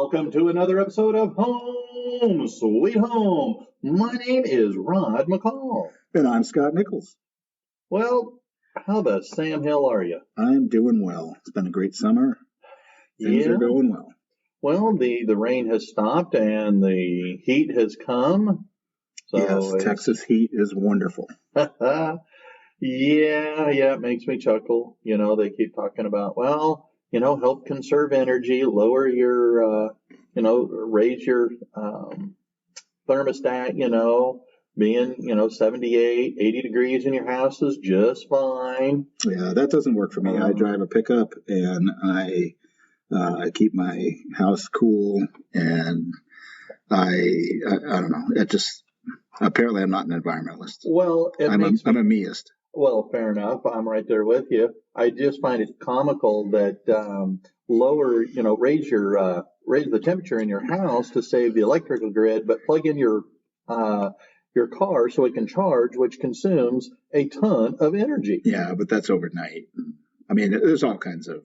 Welcome to another episode of Home Sweet Home. My name is Rod McCall. And I'm Scott Nichols. Well, how the Sam Hill are you? I'm doing well. It's been a great summer. Things are going well. Well, the rain has stopped and the heat has come. So yes, Texas heat is wonderful. Yeah, it makes me chuckle. You know, they keep talking about, help conserve energy, lower your, raise your thermostat, being, 78, 80 degrees in your house is just fine. Yeah, that doesn't work for me. I drive a pickup and I keep my house cool, and I don't know. It just, apparently I'm not an environmentalist. Well, I'm a meist. Well, fair enough. I'm right there with you. I just find it comical that raise the temperature in your house to save the electrical grid, but plug in your car so it can charge, which consumes a ton of energy. Yeah, but that's overnight. I mean, there's all kinds of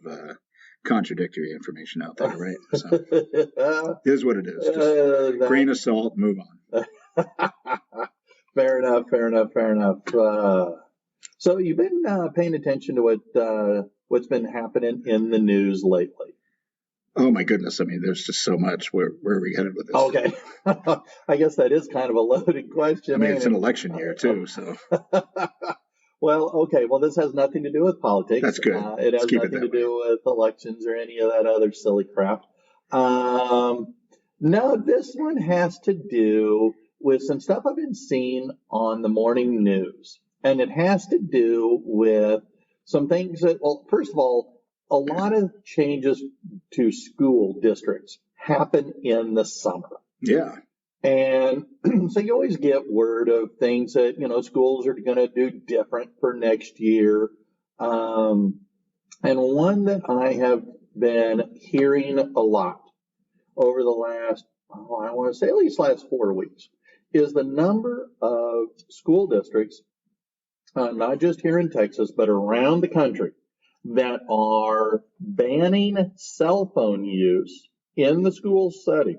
contradictory information out there, right? So it is what it is. Just grain of salt, move on. Fair enough. So you've been paying attention to what's been happening in the news lately. Oh my goodness! I mean, there's just so much. Where are we headed with this? Okay, I guess that is kind of a loaded question. I mean, it's an election year too, so. Well, okay. Well, this has nothing to do with politics. That's good. It has nothing to do with elections or any of that other silly crap. No, this one has to do with some stuff I've been seeing on the morning news. And it has to do with some things that, well, first of all, a lot of changes to school districts happen in the summer. Yeah. And so you always get word of things that, schools are going to do different for next year. And one that I have been hearing a lot over the last, I want to say at least last 4 weeks, is the number of school districts, not just here in Texas, but around the country, that are banning cell phone use in the school setting.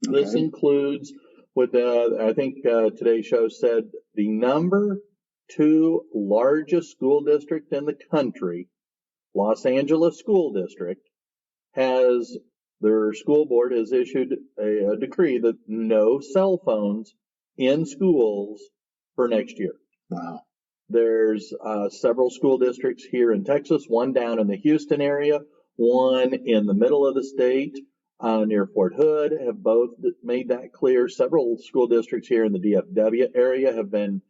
Okay. This includes what I think today's show said the number 2 largest school district in the country, Los Angeles School District, their school board has issued a decree that no cell phones in schools for next year. Wow. There's several school districts here in Texas, one down in the Houston area, one in the middle of the state near Fort Hood, have both made that clear. Several school districts here in the DFW area have been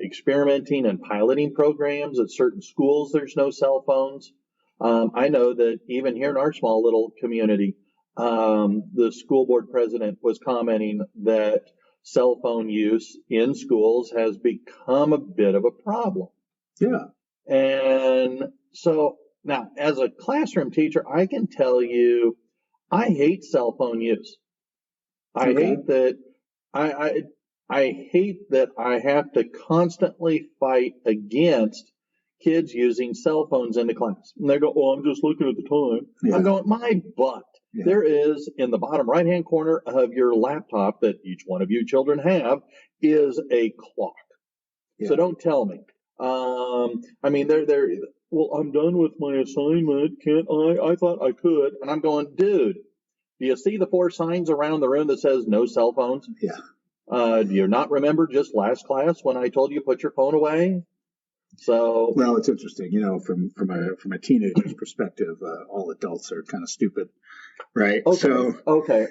experimenting and piloting programs at certain schools. There's no cell phones. I know that even here in our small little community, the school board president was commenting that cell phone use in schools has become a bit of a problem. Yeah. And so now, as a classroom teacher, I can tell you, I hate cell phone use. I hate that I hate that I have to constantly fight against kids using cell phones in the class. And they go, "Oh, I'm just looking at the time." Yeah. I'm going, my butt. Yeah. There is, in the bottom right-hand corner of your laptop that each one of you children have, is a clock. Yeah. So don't tell me. Well, I'm done with my assignment. Can't I? I thought I could. And I'm going, dude, do you see the 4 signs around the room that says no cell phones? Yeah. Do you not remember just last class when I told you put your phone away? So, well, it's interesting, from a teenager's perspective, all adults are kind of stupid, right? Okay. So okay.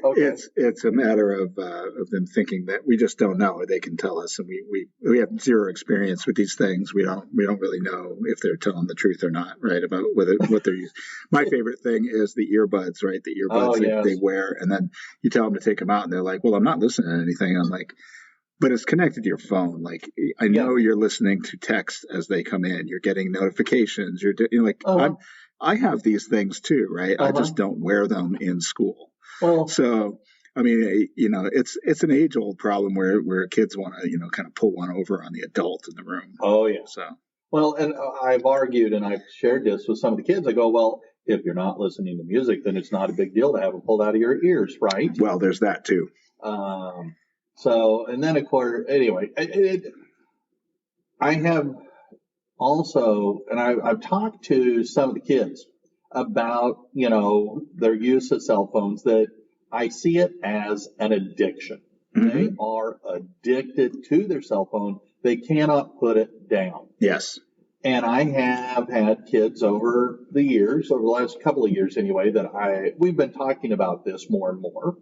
It's a matter of them thinking that we just don't know, or they can tell us, and we have zero experience with these things. We don't really know if they're telling the truth or not, right? About what they're using. My favorite thing is the earbuds, right? The earbuds they wear, and then you tell them to take them out, and they're like, "Well, I'm not listening to anything." I'm like, but it's connected to your phone. Like, I know you're listening to text as they come in. You're getting notifications. I have these things too, right? I just don't wear them in school. Well, so, I mean, it's an age-old problem where kids want to, kind of pull one over on the adult in the room. Oh, yeah. So. Well, and I've argued and I've shared this with some of the kids. I go, well, if you're not listening to music, then it's not a big deal to have it pulled out of your ears, right? Well, there's that too. So, and then of course, anyway, I have also, and I've talked to some of the kids about, their use of cell phones, that I see it as an addiction. Mm-hmm. They are addicted to their cell phone. They cannot put it down. Yes. And I have had kids over the years, over the last couple of years anyway, that we've been talking about this more and more.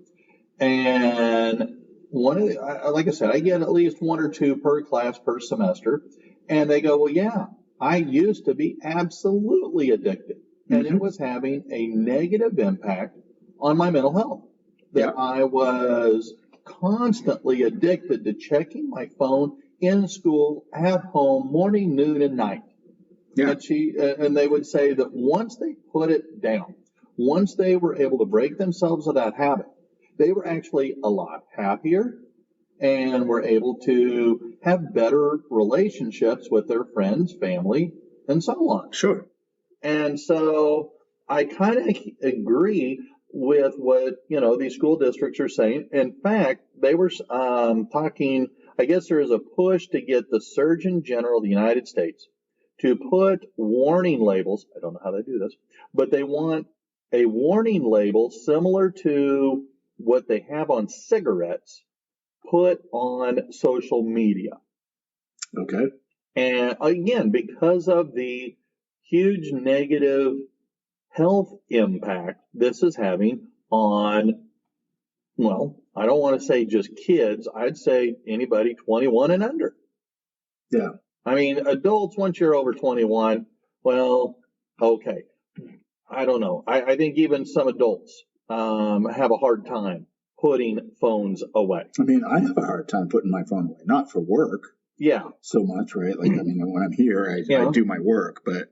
And like I said, I get at least one or two per class per semester. And they go, well, yeah, I used to be absolutely addicted. And it was having a negative impact on my mental health. That I was constantly addicted to checking my phone in school, at home, morning, noon, and night. Yeah. And they would say that once they put it down, once they were able to break themselves of that habit, they were actually a lot happier and were able to have better relationships with their friends, family, and so on. Sure. And so I kind of agree with what, these school districts are saying. In fact, they were talking, I guess there is a push to get the Surgeon General of the United States to put warning labels. I don't know how they do this, but they want a warning label similar to what they have on cigarettes put on social media. Okay. And again, because of the huge negative health impact this is having on, well, I don't want to say just kids. I'd say anybody 21 and under. Yeah. I mean, adults, once you're over 21, well, okay. I don't know. I think even some adults have a hard time putting phones away. I mean, I have a hard time putting my phone away, not for work. Yeah. So much, right? Like, I mean, when I'm here, I do my work, but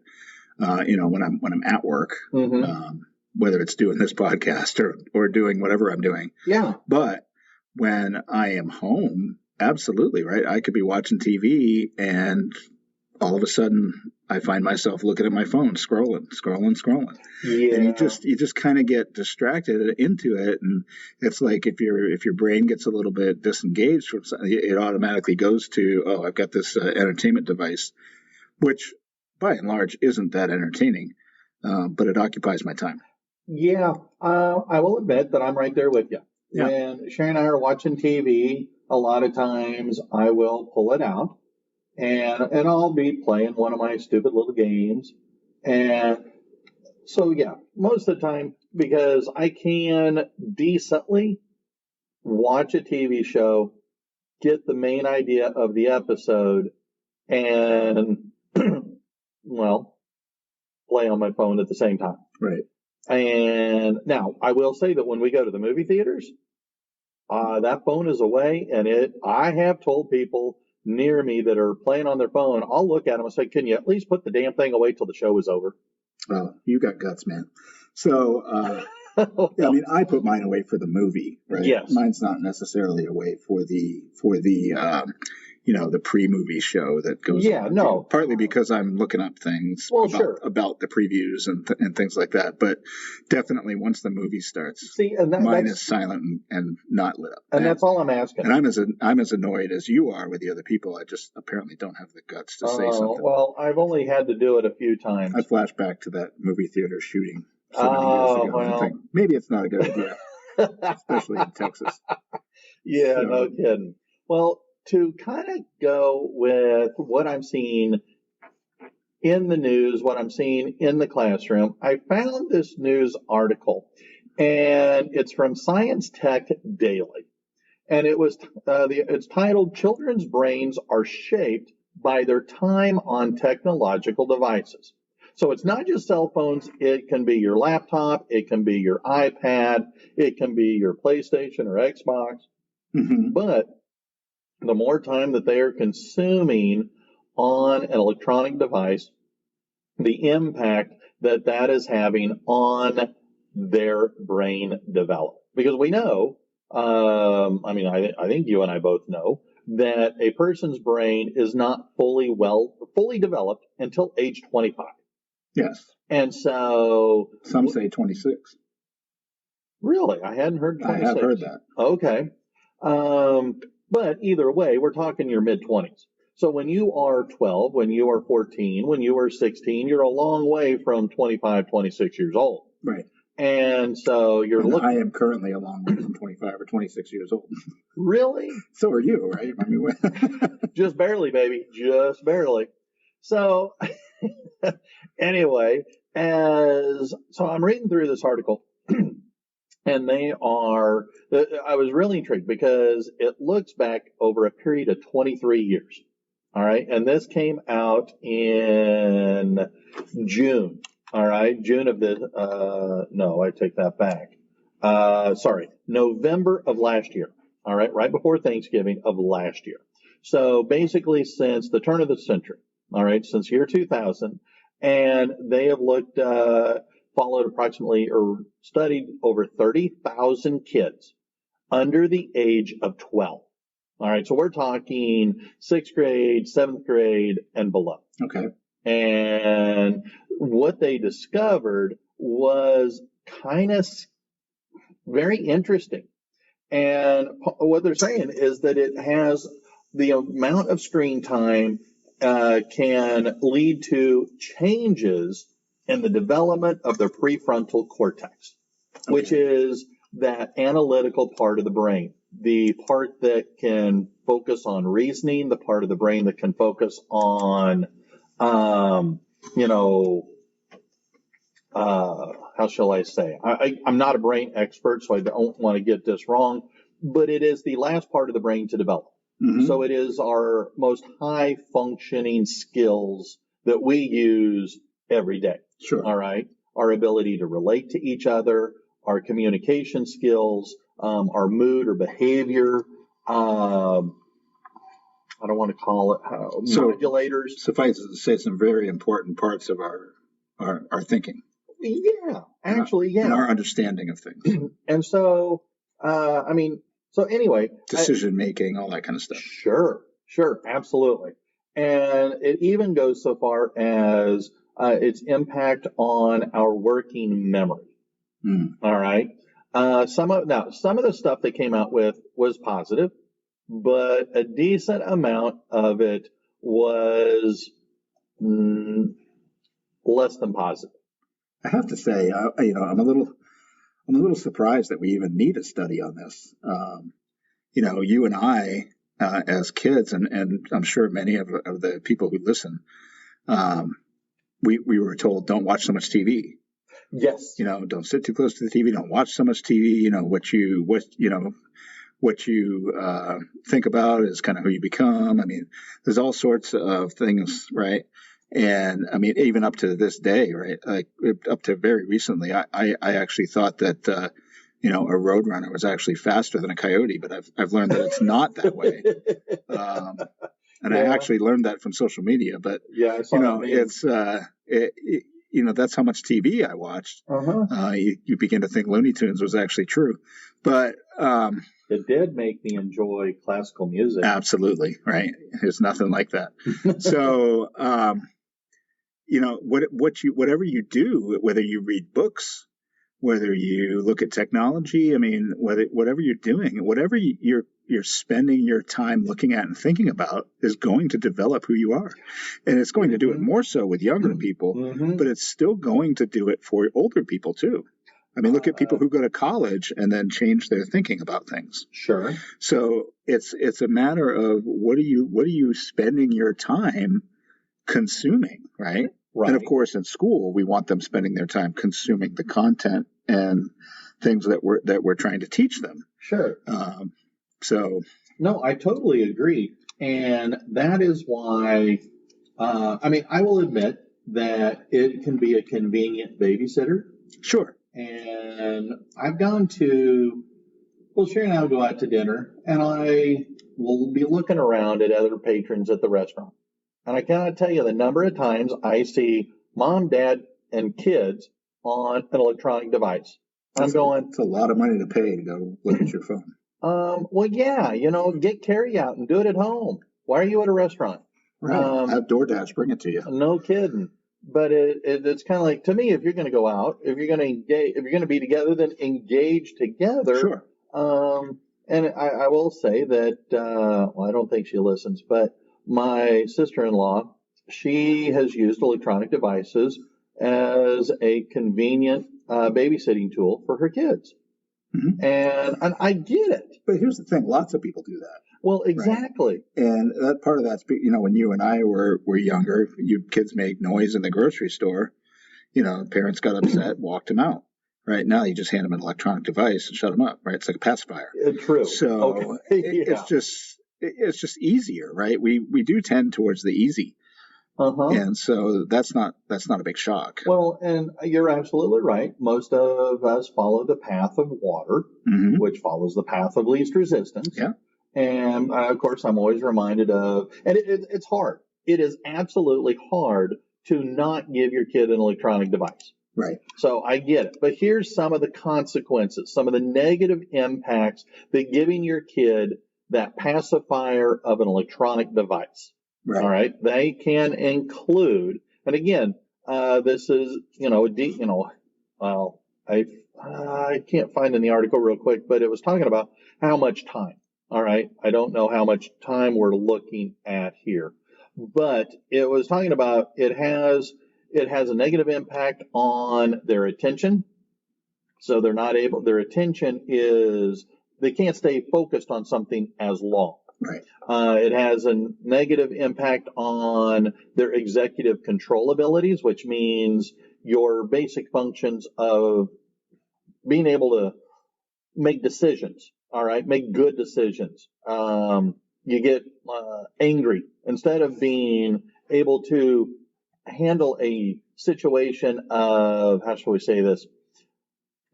when I'm at work, whether it's doing this podcast or doing whatever I'm doing. Yeah. But when I am home, absolutely, right? I could be watching TV and all of a sudden I find myself looking at my phone, scrolling. Yeah. And you just kind of get distracted into it. And it's like if your brain gets a little bit disengaged from something, it automatically goes to, oh, I've got this entertainment device, which by and large isn't that entertaining, but it occupies my time. Yeah, I will admit that I'm right there with you. Yeah. When Sharon and I are watching TV, a lot of times I will pull it out and I'll be playing one of my stupid little games. And so, yeah, most of the time, because I can decently watch a TV show, get the main idea of the episode, and, well, play on my phone at the same time. Right. And now I will say that when we go to the movie theaters, that phone is away, and I have told people near me that are playing on their phone, I'll look at them and say, can you at least put the damn thing away till the show is over? Well, you got guts, man. So, I mean, I put mine away for the movie, right? Yes. Mine's not necessarily away for the the pre-movie show that goes. Yeah, no. Partly because I'm looking up things about the previews and things like that. But definitely once the movie starts, mine is silent and not lit up. And that's all I'm asking. And I'm as annoyed as you are with the other people. I just apparently don't have the guts to say something. Well, I've only had to do it a few times. I flash back to that movie theater shooting so many years ago. Well. I think maybe it's not a good idea, especially in Texas. Yeah, no kidding. Well, to kind of go with what I'm seeing in the news, what I'm seeing in the classroom, I found this news article, and it's from Science Tech Daily, and it's titled "Children's Brains Are Shaped by Their Time on Technological Devices." So it's not just cell phones. It can be your laptop. It can be your iPad. It can be your PlayStation or Xbox. Mm-hmm. But the more time that they are consuming on an electronic device, the impact that is having on their brain development. Because we know, I think you and I both know, that a person's brain is not fully developed until age 25. Yes. And so Some say 26. really, I hadn't heard I 26. have heard that. Okay. But either way, we're talking your mid 20s. So when you are 12, when you are 14, when you are 16, you're a long way from 25, 26 years old. Right. And so you're And looking. I am currently a long way from 25 or 26 years old. Really? So are you, right? I mean, Just barely, baby. Just barely. So anyway, so I'm reading through this article and I was really intrigued because it looks back over a period of 23 years. All right. And this came out in June. All right. June of no, I take that back. Sorry, November of last year. All right. Right before Thanksgiving of last year. So basically since the turn of the century. All right. Since year 2000. And they have followed approximately or studied over 30,000 kids under the age of 12. All right. So we're talking 6th grade, 7th grade, and below. okay. And what they discovered was kind of very interesting. And what they're saying is that it has the amount of screen time can lead to changes in the development of the prefrontal cortex, which is that analytical part of the brain, the part that can focus on reasoning, the part of the brain that can focus on, how shall I say? I'm not a brain expert, so I don't want to get this wrong, but it is the last part of the brain to develop. Mm-hmm. So it is our most high functioning skills that we use every day. Sure. All right. Our ability to relate to each other, our communication skills, our mood or behavior. I don't want to call it modulators. Suffice it to say, some very important parts of our thinking. Yeah, actually, yeah. And our understanding of things. And so, so anyway. Decision making, all that kind of stuff. Sure, absolutely. And it even goes so far as its impact on our working memory. All right. Some of the stuff they came out with was positive, but a decent amount of it was less than positive. I have to say, I'm a little surprised that we even need a study on this. You and I, as kids, and I'm sure many of the people who listen, we were told, don't watch so much TV. Yes. Don't sit too close to the TV. Don't watch so much TV. What you think about is kind of who you become. I mean, there's all sorts of things, right? And I mean, even up to this day, right? Like up to very recently, I actually thought that a roadrunner was actually faster than a coyote, but I've learned that it's not that way. I actually learned that from social media. But it's that's how much TV I watched. You begin to think Looney Tunes was actually true, but it did make me enjoy classical music. Absolutely, right? There's nothing like that. So, whatever you do, whether you read books, whether you look at technology, I mean, whatever you're doing, whatever you're spending your time looking at and thinking about is going to develop who you are. And it's going to do it more so with younger people, but it's still going to do it for older people too. I mean, look at people who go to college and then change their thinking about things. Sure. So it's a matter of what are you spending your time consuming, right? Right. And of course, in school, we want them spending their time consuming the content and things that we're trying to teach them. Sure. No, I totally agree, and that is why. I will admit that it can be a convenient babysitter. Sure. And I've gone to. Well, Sherry and I will go out to dinner, and I will be looking around at other patrons at the restaurant. And I cannot tell you the number of times I see mom, dad, and kids on an electronic device. It's a lot of money to pay to go look at your phone. Well, yeah, get carry out and do it at home. Why are you at a restaurant? Right. Have DoorDash bring it to you. No kidding. but it's kind of like, to me, if you're going to go out, if you're going to engage, if you're going to be together, then engage together. Sure. And I will say that, well, I don't think she listens, but my sister-in-law, she has used electronic devices as a convenient babysitting tool for her kids. Mhm. And I get it. But here's the thing: lots of people do that. Well, exactly. And that part of that's, when you and I were younger, you kids made noise in the grocery store, parents got upset, walked them out. Right now, you just hand them an electronic device and shut them up. Right? It's like a pacifier. True. So Yeah. it's just easier, right? We do tend towards the easy, and so that's not a big shock. Well, and you're absolutely right. Most of us follow the path of water, Mhm. which follows the path of least resistance. Yeah. And of course, I'm always reminded of, and it's hard. It is absolutely hard to not give your kid an electronic device. Right. So I get it. But here's some of the consequences, some of the negative impacts that giving your kid that pacifier of an electronic device. Right. All right. They can include, and again, this is, well, I can't find in the article real quick, but it was talking about how much time. All right. I don't know how much time we're looking at here, but it was talking about it has a negative impact on their attention. So their attention they can't stay focused on something as long. Right. It has a negative impact on their executive control abilities, which means your basic functions of being able to make decisions. All right, make good decisions. You get angry instead of being able to handle a situation of, how shall we say this,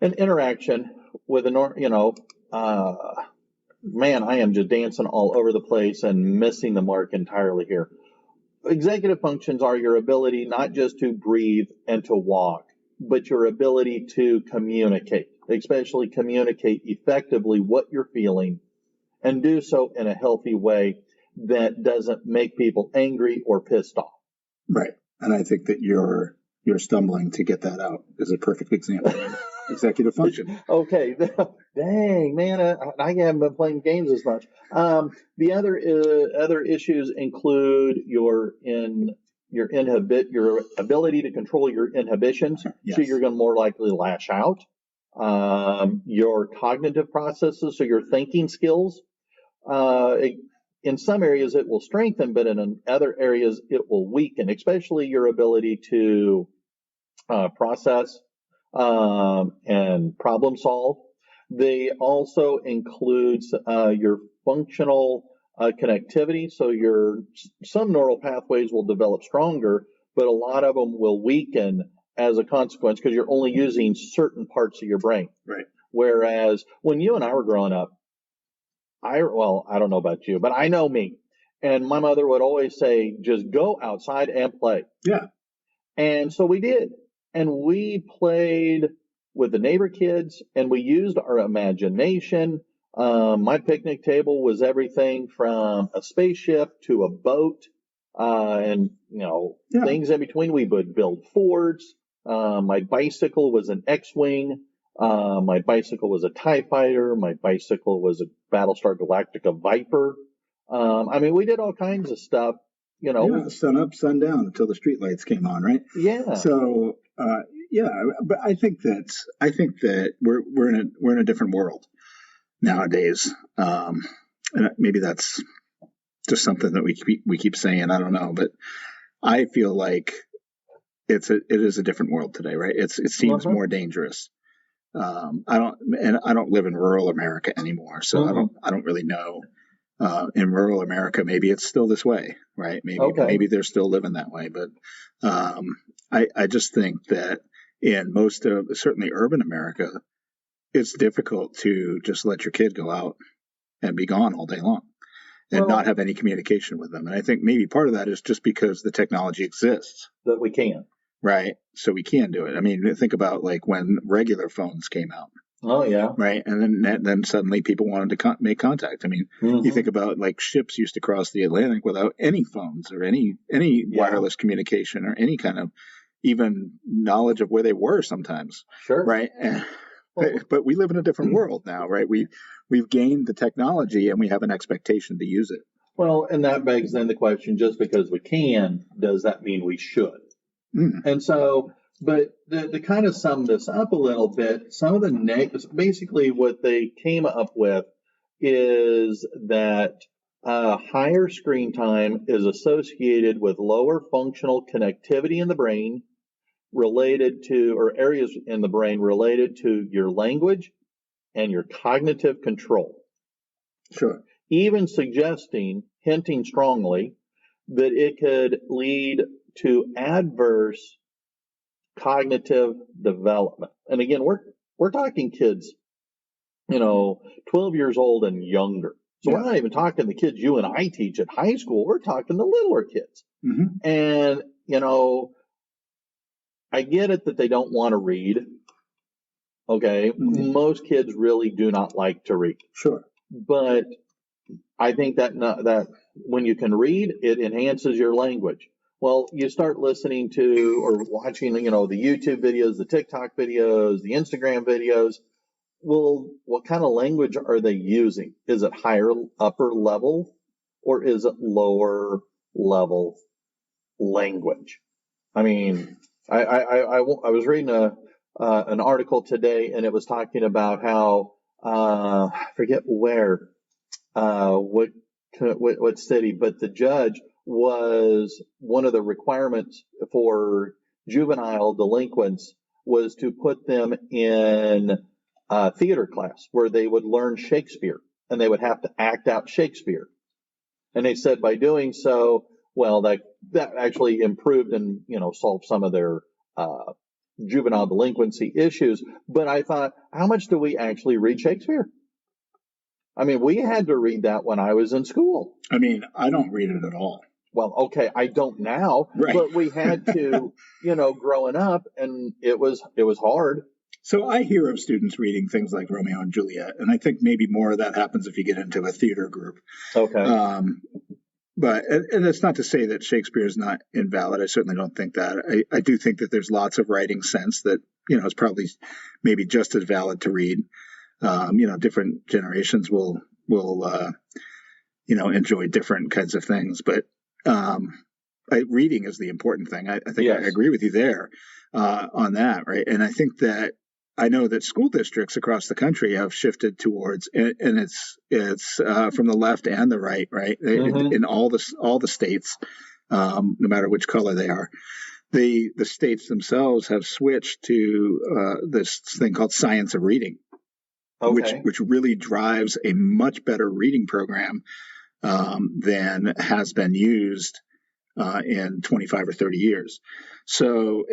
an interaction with man, I am just dancing all over the place and missing the mark entirely here. Executive functions are your ability not just to breathe and to walk, but your ability to communicate, especially communicate effectively what you're feeling, and do so in a healthy way that doesn't make people angry or pissed off. Right. And I think that you're stumbling to get that out is a perfect example. Executive function. Okay. Dang, man, I haven't been playing games as much. The other issues include your ability to control your inhibitions. Yes. So you're going to more likely lash out. Your cognitive processes, so your thinking skills. In some areas it will strengthen, but in other areas it will weaken, especially your ability to process and problem solve. They also includes your functional connectivity. So some neural pathways will develop stronger, but a lot of them will weaken as a consequence because you're only using certain parts of your brain. Right. Whereas when you and I were growing up, I don't know about you, but I know me. And my mother would always say, just go outside and play. Yeah. And so we did. And we played with the neighbor kids and we used our imagination. My picnic table was everything from a spaceship to a boat, and, things in between. We would build forts. My bicycle was an X-Wing. My bicycle was a TIE fighter. My bicycle was a Battlestar Galactica Viper. We did all kinds of stuff, Yeah, sun up, sun down until the streetlights came on, right? Yeah. So, but I think that we're in a different world nowadays. And maybe that's just something that we keep saying. I don't know, but I feel like it is a different world today, right? It seems more dangerous. I don't live in rural America anymore, so I don't really know. In rural America, maybe it's still this way, right? Maybe they're still living that way, but I just think that in most of certainly urban America, it's difficult to just let your kid go out and be gone all day long and not have any communication with them. And I think maybe part of that is just because the technology exists that we can. Right. So we can do it. Think about like when regular phones came out. Oh, yeah. Right. And then suddenly people wanted to make contact. You think about like ships used to cross the Atlantic without any phones or any wireless communication or any kind of even knowledge of where they were sometimes. Sure. Right. But we live in a different world now, right? We've gained the technology and we have an expectation to use it. Well, and that begs then the question, just because we can, does that mean we should? And so, but to kind of sum this up a little bit, some of the basically what they came up with is that higher screen time is associated with lower functional connectivity in the brain related to, or areas in the brain related to your language and your cognitive control. Sure. Even hinting strongly that it could lead to adverse cognitive development. And again, we're talking kids, 12 years old and younger. So we're not even talking the kids you and I teach at high school. We're talking the littler kids. And, I get it that they don't want to read. Okay. Most kids really do not like to read. Sure. But I think that when you can read, it enhances your language. Well, you start listening to or watching, the YouTube videos, the TikTok videos, the Instagram videos. Well, what kind of language are they using? Is it upper level, or is it lower level language? I mean, I was reading an article today, and it was talking about how I forget where, what city, but the judge was one of the requirements for juvenile delinquents was to put them in theater class where they would learn Shakespeare and they would have to act out Shakespeare. And they said by doing so, well, that actually improved and, solved some of their juvenile delinquency issues. But I thought, how much do we actually read Shakespeare? I mean, we had to read that when I was in school. I mean, I don't read it at all. Well, okay, I don't now, right. But we had to, growing up, and it was hard. So I hear of students reading things like Romeo and Juliet, and I think maybe more of that happens if you get into a theater group. Okay. But and it's not to say that Shakespeare is not invalid. I certainly don't think that. I do think that there's lots of writing sense that is probably maybe just as valid to read. Different generations will enjoy different kinds of things, but reading is the important thing. I think yes. I agree with you there on that, right? And I think that I know that school districts across the country have shifted towards, and it's from the left and the right, in all the states, no matter which color they are. The states themselves have switched to this thing called Science of Reading, which really drives a much better reading program than has been used in 25 or 30 years. So,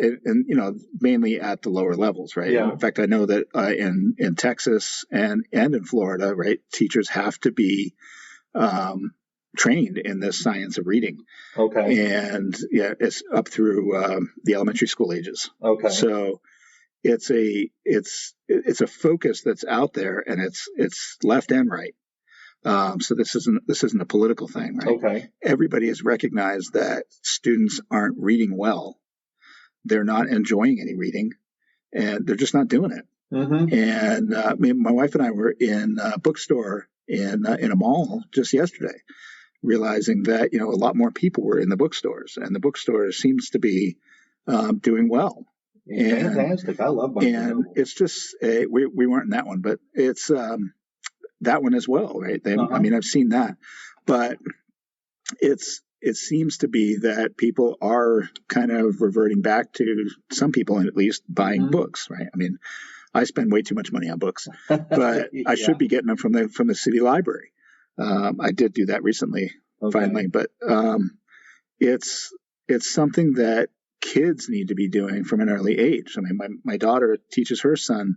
mainly at the lower levels, right? Yeah. In fact, I know that in Texas and in Florida, right, teachers have to be trained in this science of reading. Okay. And it's up through the elementary school ages. Okay. So it's a focus that's out there, and it's left and right. So this isn't a political thing, right? Okay. Everybody has recognized that students aren't reading well. They're not enjoying any reading, and they're just not doing it. And my wife and I were in a bookstore in a mall just yesterday, realizing that a lot more people were in the bookstores, and the bookstore seems to be doing well. Fantastic! I love books. And it's just we weren't in that one, but it's that one as well, right? I mean, I've seen that, but it seems to be that people are kind of reverting back to, some people at least, buying books, right? I mean, I spend way too much money on books, but I should be getting them from the city library. I did do that recently, finally, but it's something that kids need to be doing from an early age. I mean, my daughter teaches her son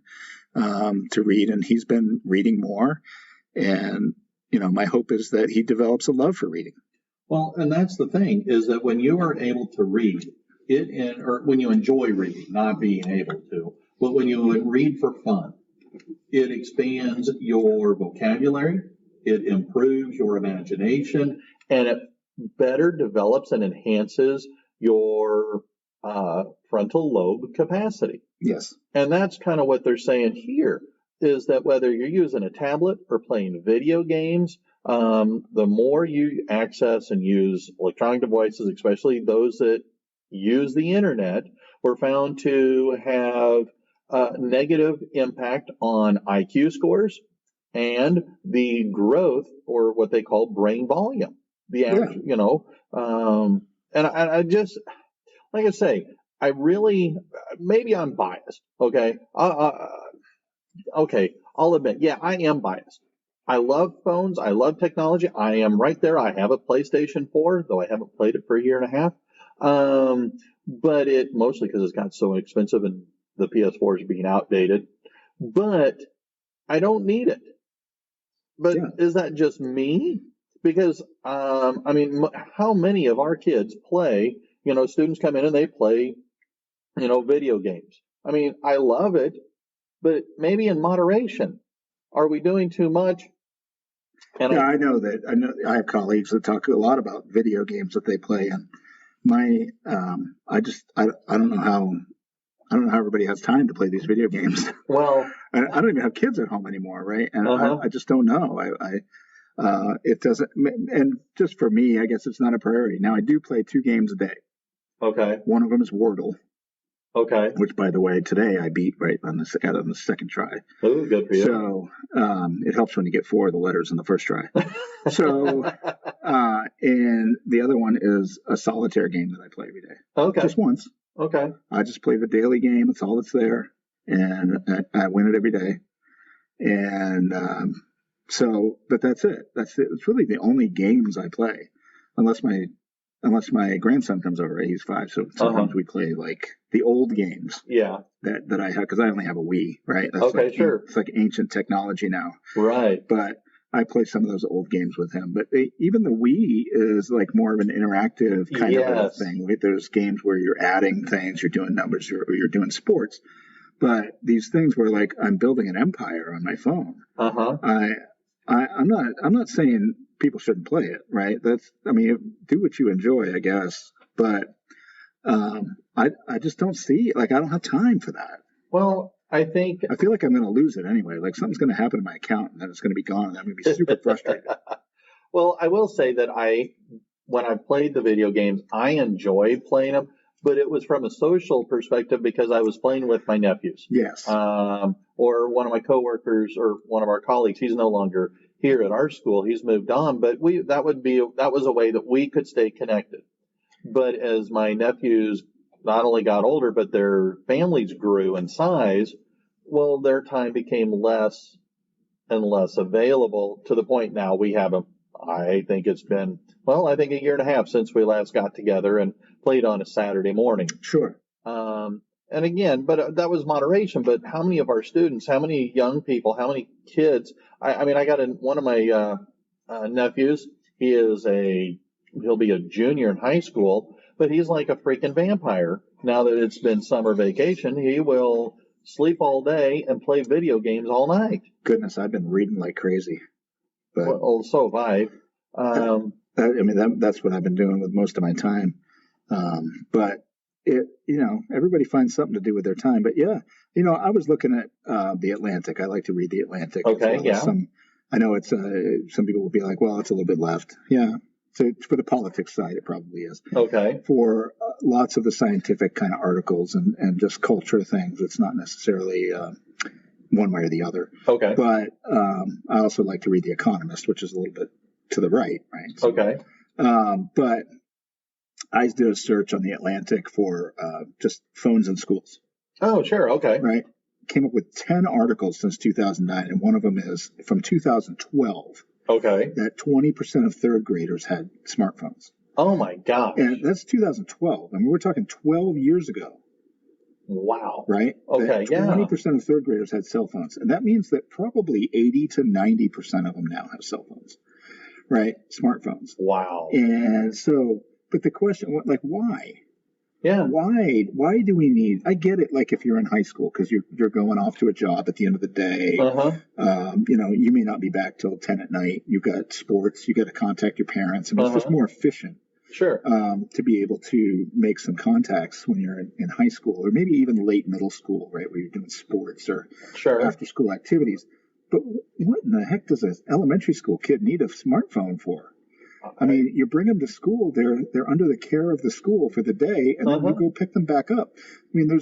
to read, and he's been reading more. And, my hope is that he develops a love for reading. Well, and that's the thing, is that when you are able to read or when you enjoy reading, not being able to, but when you read for fun, it expands your vocabulary, it improves your imagination, and it better develops and enhances your frontal lobe capacity. Yes. And that's kind of what they're saying here, is that whether you're using a tablet or playing video games, the more you access and use electronic devices, especially those that use the internet, were found to have a negative impact on IQ scores and the growth, or what they call brain volume. The average, and I just, like I say, I really, maybe I'm biased. Okay, okay, I'll admit, yeah, I am biased. I love phones. I love technology. I am right there. I have a PlayStation 4, though I haven't played it for a year and a half. But it mostly because it's got so expensive and the PS4 is being outdated. But I don't need it. But is that just me? Because, I mean, how many of our kids play, students come in and they play, video games. I mean, I love it, but maybe in moderation. Are we doing too much? And I know I have colleagues that talk a lot about video games that they play, and I don't know how everybody has time to play these video games. Well, I don't even have kids at home anymore, right? And I just don't know. It doesn't, and just for me, I guess it's not a priority. Now I do play 2 games a day. Okay. One of them is Wordle. Okay. Which, by the way, today I beat right on the second try. Oh, good for you. So it helps when you get 4 of the letters in the first try. So, and the other one is a solitaire game that I play every day. Okay. Just once. Okay. I just play the daily game. It's all that's there, and I win it every day. And but that's it. That's it. It's really the only games I play, unless my grandson comes over. He's 5, so sometimes we play like the old games. Yeah. That I have, because I only have a Wii, right? That's okay, sure. It's like ancient technology now. Right. But I play some of those old games with him. But even the Wii is like more of an interactive kind of thing. There's games where you're adding things, you're doing numbers, or you're doing sports. But these things where like I'm building an empire on my phone. I'm not saying people shouldn't play it, right? Do what you enjoy, I guess. But I just don't see, like, I don't have time for that. Well, I feel like I'm going to lose it anyway. Like something's going to happen to my account and then it's going to be gone. And I'm going to be super frustrated. Well, I will say that when I played the video games, I enjoyed playing them, but it was from a social perspective because I was playing with my nephews. Yes. Or one of my coworkers or one of our colleagues. He's no longer here at our school. He's moved on, but that was a way that we could stay connected. But as my nephews not only got older, but their families grew in size, well, their time became less and less available, to the point now we have I think it's been, a year and a half since we last got together and played on a Saturday morning. Sure. And again, but that was moderation. But how many of our students, how many young people, how many kids? I got one of my nephews. He'll be a junior in high school, but he's like a freaking vampire. Now that it's been summer vacation, he will sleep all day and play video games all night. Goodness, I've been reading like crazy. But so have I. That's what I've been doing with most of my time. But everybody finds something to do with their time. But yeah, I was looking at The Atlantic. I like to read The Atlantic. Okay, yeah. I know it's some people will be like, well, it's a little bit left. Yeah. So for the politics side, it probably is. Okay. For lots of the scientific kind of articles and just culture things, it's not necessarily one way or the other. Okay. But I also like to read The Economist, which is a little bit to the right. So, okay. But I did a search on The Atlantic for just phones in schools. Oh, sure. Okay. Right. Came up with 10 articles since 2009, and one of them is from 2012. Okay. That 20% of third graders had smartphones. Oh my gosh. And that's 2012. I mean, we're talking 12 years ago. Wow. Right? Okay, that 20% of third graders had cell phones. And that means that probably 80 to 90% of them now have cell phones. Right? Smartphones. Wow. And so, but the question, like, why? Yeah. Why do we need? I get it. Like if you're in high school because you're going off to a job at the end of the day. You may not be back till 10 at night. You've got sports. You got to contact your parents. I mean, it's just more efficient. Sure. To be able to make some contacts when you're in high school, or maybe even late middle school, right, where you're doing sports or Sure. after school activities. But what in the heck does an elementary school kid need a smartphone for? I mean, you bring them to school; they're under the care of the school for the day, and then you go pick them back up. I mean,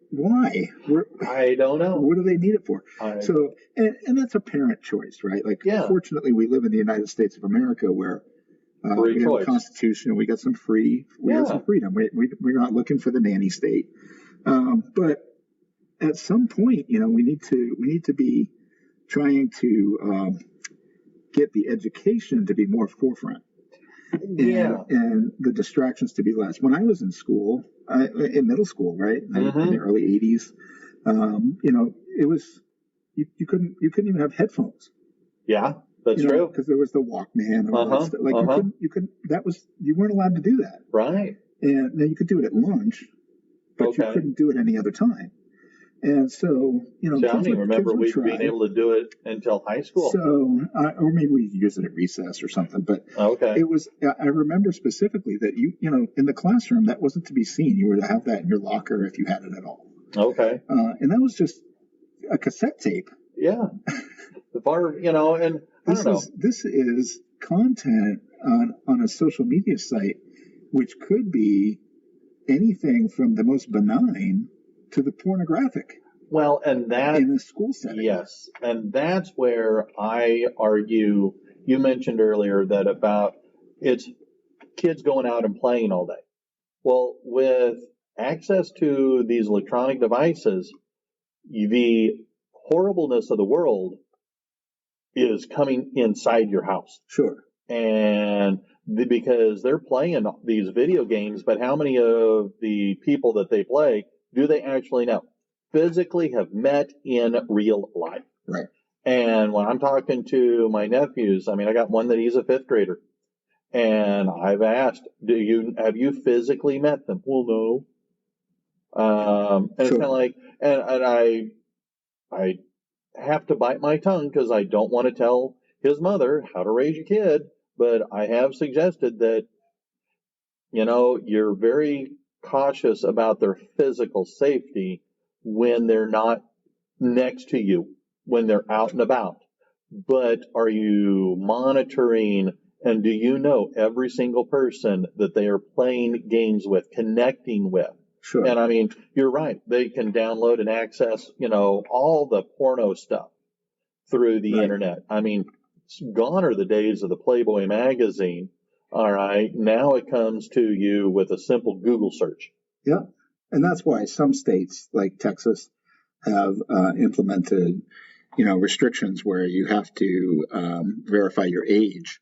why? I don't know. What do they need it for? So, and that's a parent choice, right? Like, fortunately, we live in the United States of America, where we have a constitution, we got some got some freedom. We're not looking for the nanny state, but at some point, we need to be trying to get the education to be more forefront, and the distractions to be less. When I was in school, in middle school, right, in the early '80s, it was you couldn't even have headphones. Yeah. That's true. Because there was the Walkman and all that stuff. Like you weren't allowed to do that. Right. And now you could do it at lunch, but you couldn't do it any other time. And so, I don't even remember we being able to do it until high school. So, or maybe we use it at recess or something. But it was. I remember specifically that in the classroom, that wasn't to be seen. You were to have that in your locker if you had it at all. Okay. And that was just a cassette tape. Yeah. And this is content on a social media site, which could be anything from the most benign to the pornographic. Well, and that in a school setting. Yes, and that's where I argue. You mentioned earlier that about it's kids going out and playing all day. Well, with access to these electronic devices, the horribleness of the world is coming inside your house. Sure. And because they're playing these video games, but how many of the people that they play do they actually know? Physically have met in real life. Right. And when I'm talking to my nephews, I mean, I got one that he's a 5th grader. And I've asked, have you physically met them? Well, no. And it's kind of like, and I have to bite my tongue because I don't want to tell his mother how to raise your kid, but I have suggested that, you're very cautious about their physical safety when they're not next to you, when they're out and about. But are you monitoring, and do you know every single person that they are playing games with, connecting with? Sure. And I mean, you're right. They can download and access, all the porno stuff through the internet. I mean, gone are the days of the Playboy magazine. All right. Now it comes to you with a simple Google search. Yeah. And that's why some states like Texas have implemented, restrictions where you have to verify your age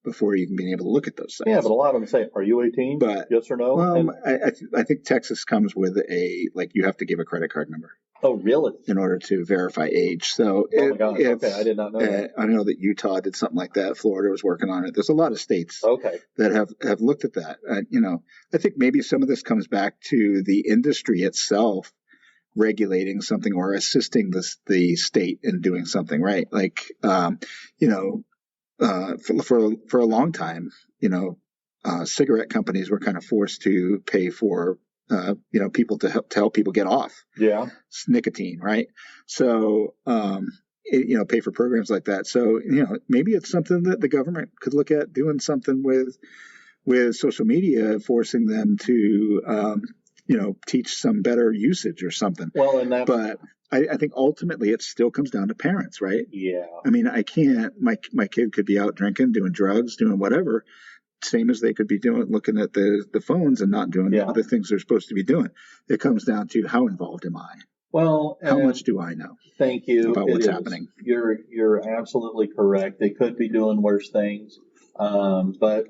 before even being able to look at those sites. Yeah, but a lot of them say, are you 18? But, yes or no? Well, I think Texas comes with you have to give a credit card number. Oh, really? In order to verify age. So my gosh. Okay, I did not know that. I know that Utah did something like that. Florida was working on it. There's a lot of states that have looked at that. I think maybe some of this comes back to the industry itself regulating something or assisting the state in doing something, right? Like, for a long time, cigarette companies were kind of forced to pay for, people to help people get off nicotine, right? So, pay for programs like that. So, maybe it's something that the government could look at doing something with social media, forcing them to, teach some better usage or something. Well, but I think ultimately it still comes down to parents, right? Yeah. I mean, I can't. My kid could be out drinking, doing drugs, doing whatever, same as they could be looking at the phones and not doing the other things they're supposed to be doing. It comes down to how involved am I? Well, how much do I know? Thank you. About what's happening. You're absolutely correct. They could be doing worse things, but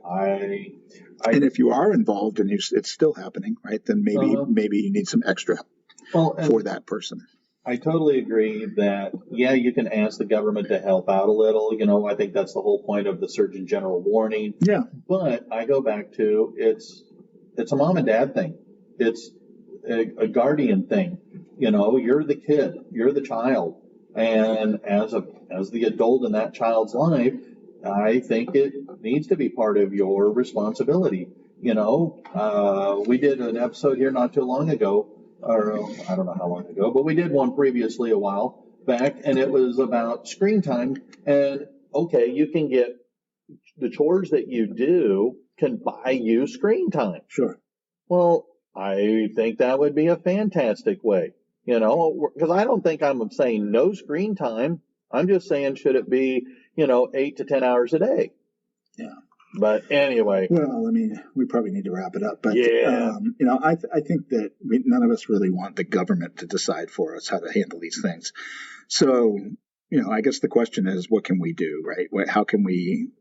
and if you are involved and it's still happening, right? Then maybe you need some extra for that person. I totally agree that, you can ask the government to help out a little. I think that's the whole point of the Surgeon General warning. Yeah. But I go back to it's a mom and dad thing. It's a guardian thing. You're the kid, you're the child. And as the adult in that child's life, I think it needs to be part of your responsibility. We did an episode here not too long ago, or I don't know how long ago, but we did one previously a while back, and it was about screen time. And okay, you can get the chores that you do can buy you screen time. Sure. Well, I think that would be a fantastic way, because I don't think I'm saying no screen time. I'm just saying, should it be, 8 to 10 hours a day? Yeah. But anyway. Well, I mean, we probably need to wrap it up. But, yeah. I think that none of us really want the government to decide for us how to handle these things. So, I guess the question is, what can we do, right? How can we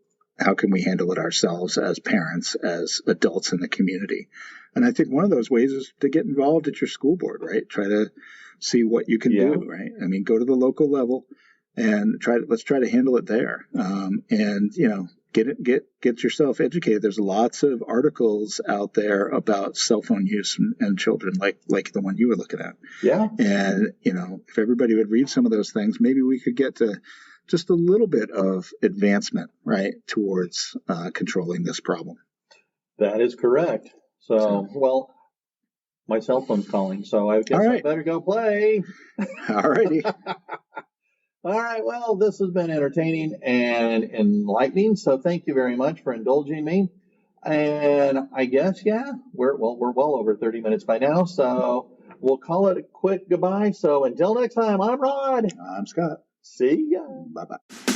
handle it ourselves as parents, as adults in the community? And I think one of those ways is to get involved at your school board, right? Try to see what you can do, right? I mean, go to the local level and let's try to handle it there. Get yourself educated. There's lots of articles out there about cell phone use and children, like the one you were looking at. Yeah. And, if everybody would read some of those things, maybe we could get to just a little bit of advancement, right, towards controlling this problem. That is correct. So, well, my cell phone's calling, so I guess I better go play. All righty. All right. Well, this has been entertaining and enlightening, so thank you very much for indulging me. And I guess, we're well over 30 minutes by now, so we'll call it a quick goodbye. So until next time, I'm Rod. I'm Scott. See ya. Bye-bye.